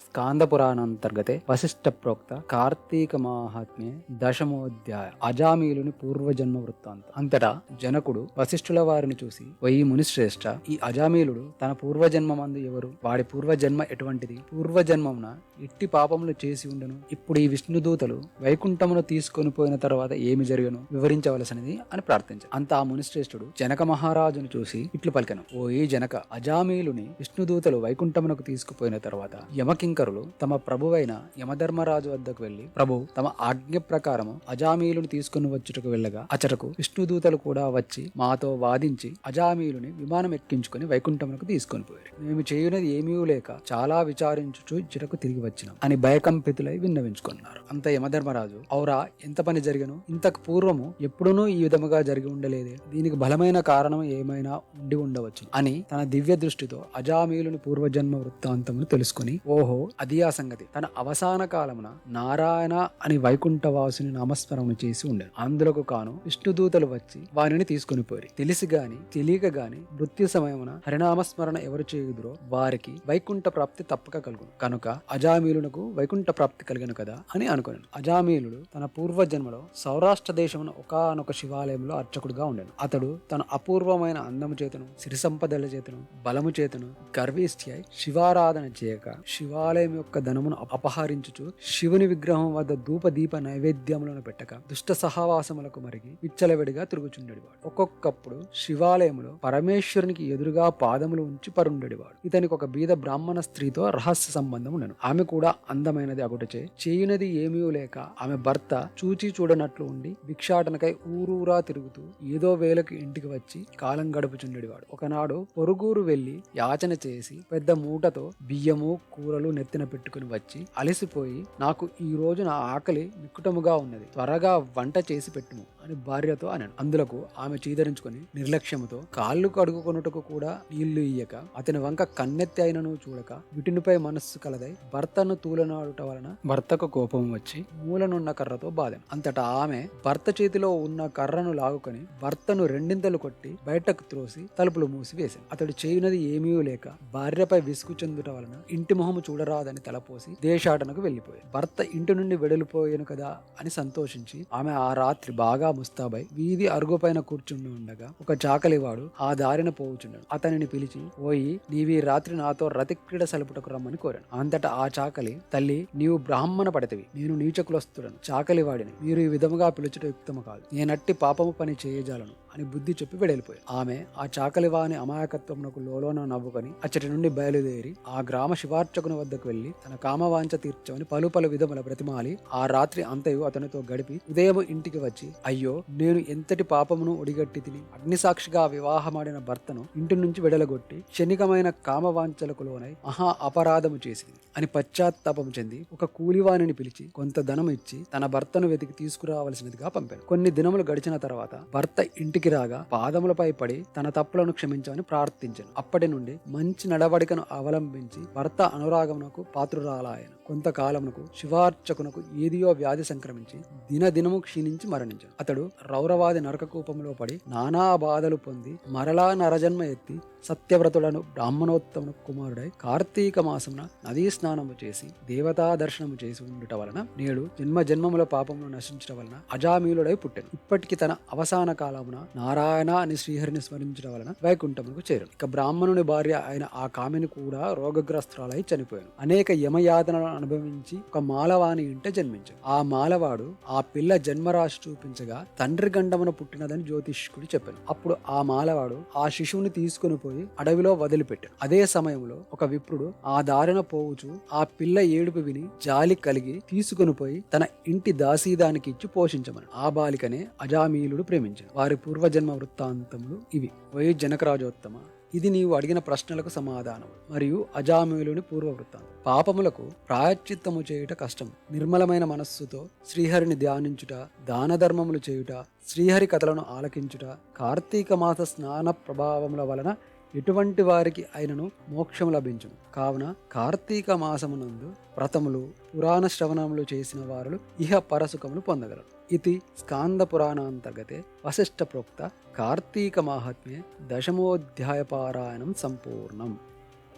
స్కాంద పురాణాంతర్గతే వశిష్ఠ ప్రోక్త కార్తీక మాహాత్మ్యే దశమోధ్యాయ అజామీలుని పూర్వజన్మ వృత్తాంతం. అంతటా జనకుడు వశిష్ఠుల వారిని చూసి, వయి మునిశ్రేష్ఠ, ఈ అజామీలుడు తన పూర్వజన్మమందు ఎవరు? వాడి పూర్వజన్మ ఎటువంటిది? పూర్వజన్మమున ఎట్టి పాపములు చేసి ఉండను? ఇప్పుడు ఈ విష్ణుదూతలు వైకుంఠమును తీసుకొని పోయిన తర్వాత ఏమి జరగను వివరించవలసినది అని ప్రార్థించారు. అంత ఆ మునిశ్రేష్ఠుడు జనక మహారాజును చూసి ఇట్లు పలికెను, ఓ ఈ జనక, అజామీలుని విష్ణుదూతలు వైకుంఠమునకు తీసుకుపోయిన తర్వాత యమకింకరులు తమ ప్రభువైన యమధర్మరాజు వద్దకు వెళ్లి, ప్రభు, తమ ఆజ్ఞ ప్రకారము అజామీలుని తీసుకుని వచ్చుటకు వెళ్ళగా అచటకు విష్ణుదూతలు కూడా వచ్చి మాతో వాదించి అజామీలుని విమానం ఎక్కించుకుని వైకుంఠమునకు తీసుకొని పోయారు. మేము చేయునది ఏమీ లేక చాలా విచారించుచు ఇచ్చటకు తిరిగి వచ్చినాం అని భయకంపితులై విన్నవించుకున్నారు. అంత యమధర్మరాజు, ఔరా, ఎంత పని జరిగను? ఇంతకు పూర్వము ఎప్పుడూనూ ఈ విధముగా జరిగి ఉండలేదే. దీనికి బలమైన కారణం ఏమైనా ఉండి ఉండవచ్చు అని తన దివ్య దృష్టితో అజామీలుని పూర్వజన్మ వృత్తాంతమును తెలుసుకుని, ఓహో, అది ఆ సంగతి. తన అవసాన కాలమున నారాయణ అని వైకుంఠవాసుని నామస్మరణ చేసి ఉండేది. అందులకు కాను విష్ణుదూతలు వచ్చి వారిని తీసుకుని పోయి, తెలిసి గాని తెలియక గాని మృత్యు సమయమున హరినామస్మరణ ఎవరు చేయుదురో వారికి వైకుంఠ ప్రాప్తి తప్పక కలుగును. కనుక అజామీలునకు వైకుంఠ ప్రాప్తి కలిగను కదా అని అనుకున్నాను. అజామీలుడు తన పూర్వజన్మలో సౌరాష్ట్ర దేశమున ఒకానొక శివాలయంలో అర్చకుడుగా ఉండెను. అతడు తన అపూర్వమైన అందము చేతను, సిరి సంపదల చేతను, బలము చేతను గర్విష్ఠి అయి శివారాధన చేయక శివాలయం యొక్క ధనమును అపహరించుచు శివుని విగ్రహం వద్ద ధూప దీప నైవేద్యములను పెట్టక దుష్ట సహవాసములకు మరిగి విచ్చలవిడిగా తిరుగుచుండేవాడు. ఒక్కొక్కప్పుడు శివాలయములో పరమేశ్వరునికి ఎదురుగా పాదములు ఉంచి పరుండేవాడు. ఇతనికి ఒక బీద బ్రాహ్మణ స్త్రీతో రహస్య సంబంధం ఉండను. ఆమె కూడా అందమైనది అగుటచే చేయునది ఏమీ లేక ఆమె భర్త చూచి చూడనట్లు ఉండి భిక్షాటనకై ఊరూరా తిరుగుతూ ఏదో వేలకు ఇంటికి వచ్చి కాలం గడుపుచుండేవాడు. ఒకనాడు పొరుగురు వెళ్లి యాచన చేసి పెద్ద మూటతో బియ్యము కూరలు నెత్తిన పెట్టుకుని వచ్చి అలసిపోయి, నాకు ఈ రోజు నా ఆకలి మిక్కుటముగా ఉన్నది, త్వరగా వంట చేసి పెట్టుము అని భార్యతో అన్నాడు. అందులకు ఆమె చీదరించుకుని నిర్లక్ష్యముతో కాళ్ళు కడుగుకొనుటకు కూడా నీళ్లు ఇయ్యక అతని వంక కన్నెత్తి అయినను చూడక విటునిపై మనస్సు కలదై భర్తను తూలనాడుట వలన భర్తకు కోపం వచ్చి మూలనున్న కర్రతో బాధను. అంతటా ఆమె భర్త చేతిలో ఉన్న కర్రను లాగుకొని భర్తను రెండింతలు కొట్టి బయటకు త్రోసి తలుపులు మూసివేశాను. అతడు చేయునది ఏమీ లేక భార్యపై విసుగు చెందుట వలన ఇంటి మొహము చూడరాదని తలపోసి దేశాటనకు వెళ్లిపోయాడు. భర్త ఇంటి నుండి వెడలిపోయాను కదా అని సంతోషించి ఆమె ఆ రాత్రి బాగా ముస్తాబై వీధి అరుగుపైన కూర్చుండి ఉండగా ఒక చాకలివాడు ఆ దారిన పోవుచున్నాడు. అతనిని పిలిచి, ఓయి, నీవి రాత్రి నాతో రతిక్రీడ సలుపుటకు రమ్మని కోరాను. అంతటా ఆ చాకలి, తల్లి, నీవు బ్రాహ్మణ పడతవి, నేను నీచకులొస్తుడను, చాకలివాడిని, మీరు ఈ విధముగా పిలుచుట యుక్తము కాదు, నేనట్టి పాపము పని చేయజాలను అని బుద్ధి చెప్పి వెడలిపోయాడు. ఆమె ఆ చాకలివాని అమాయకత్వమునకు లోలోన నవ్వుకొని అచ్చటి నుండి బయలుదేరి ఆ గ్రామ శివార్చకుని వద్దకు వెళ్లి తన కామవాంఛ తీర్చమని పలు పలు విధముల బ్రతిమాలి ఆ రాత్రి అంతయు అతనితో గడిపి ఉదయం ఇంటికి వచ్చి, అయ్యో, నేను ఎంతటి పాపమును ఒడిగట్టి తిని అగ్నిసాక్షిగా వివాహమాడిన భర్తను ఇంటి నుంచి వెడలగొట్టి క్షణికమైన కామవాంఛలకు లోనై మహా అపరాధము చేసింది అని పశ్చాత్తాపం చెంది ఒక కూలివాణిని పిలిచి కొంత ధనం ఇచ్చి తన భర్తను వెతికి తీసుకురావలసినదిగా పంపాను. కొన్ని దినములు గడిచిన తర్వాత భర్త ఇంటికి రాగా పాదములపై పడి తన తప్పులను క్షమించమని ప్రార్థించాను. అప్పటి నుండి మంచి నడవడికను అవలంబించి భర్త అనురాగమునకు పాత్రురాలాయను. కొంతకాలమునకు శివార్చకునకు ఏదియో వ్యాధి సంక్రమించి దినదినము క్షీణించి మరణించాడు. అతడు రౌరవాది నరకకూపంలో పడి నానా బాధలు పొంది మరలా నరజన్మ ఎత్తి సత్యవ్రతుడను బ్రాహ్మణోత్తమ కుమారుడై కార్తీక మాసమున నదీ స్నానము చేసి దేవతా దర్శనము చేసి ఉండుట వలన నేడు జన్మ జన్మముల పాపమును నశించడం వలన అజామీలుడై పుట్టెను. ఇప్పటికి తన అవసాన కాలమున నారాయణ అని శ్రీహరిని స్మరించడం వలన వైకుంఠమునకు చేరును. ఇక బ్రాహ్మణుని భార్య అయిన ఆ కామిని కూడా రోగగ్రస్తురాలై చనిపోయాను. అనేక యమయాతనలను అనుభవించి ఒక మాలవాని ఇంట జన్మించాడు. ఆ మాలవాడు ఆ పిల్ల జన్మరాశి చూపించగా తండ్రి గండమున పుట్టినదని జ్యోతిష్కుడు చెప్పాను. అప్పుడు ఆ మాలవాడు ఆ శిశువుని తీసుకుని పోయి అడవిలో వదిలిపెట్టాడు. అదే సమయంలో ఒక విప్రుడు ఆ దారిన పోవుచు ఆ పిల్ల ఏడుపు విని జాలి కలిగి తీసుకుని పోయి తన ఇంటి దాసీదానికి ఇచ్చి పోషించమని ఆ బాలికనే అజామీలుడు ప్రేమించాడు. వారి పూర్వజన్మ వృత్తాంతములు ఇవి. వై జనకరాజోత్తమ, ఇది నీవు అడిగిన ప్రశ్నలకు సమాధానం మరియు అజామీలుని పూర్వ వృత్తాంతం. పాపములకు ప్రాయశ్చిత్తము చేయుట కష్టం. నిర్మలమైన మనస్సుతో శ్రీహరిని ధ్యానించుట, దాన ధర్మములు చేయుట, శ్రీహరి కథలను ఆలకించుట, కార్తీక మాస స్నాన ప్రభావముల వలన ఎటువంటి వారికి అయినను మోక్షము లభించును. కావున కార్తీక మాసమునందు వ్రతములు పురాణ శ్రవణములు చేసిన వారు ఇహ పరసుఖములు పొందగలరు. ఇది స్కాంద పురాణాంతర్గతే వశిష్ఠ ప్రోక్త కార్తీక మాహాత్మ్యే దశమోధ్యాయ పారాయణం సంపూర్ణం.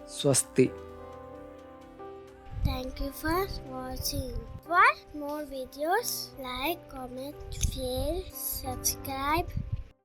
స్వస్తి. Thank you for watching. For more videos, like, comment, share, subscribe.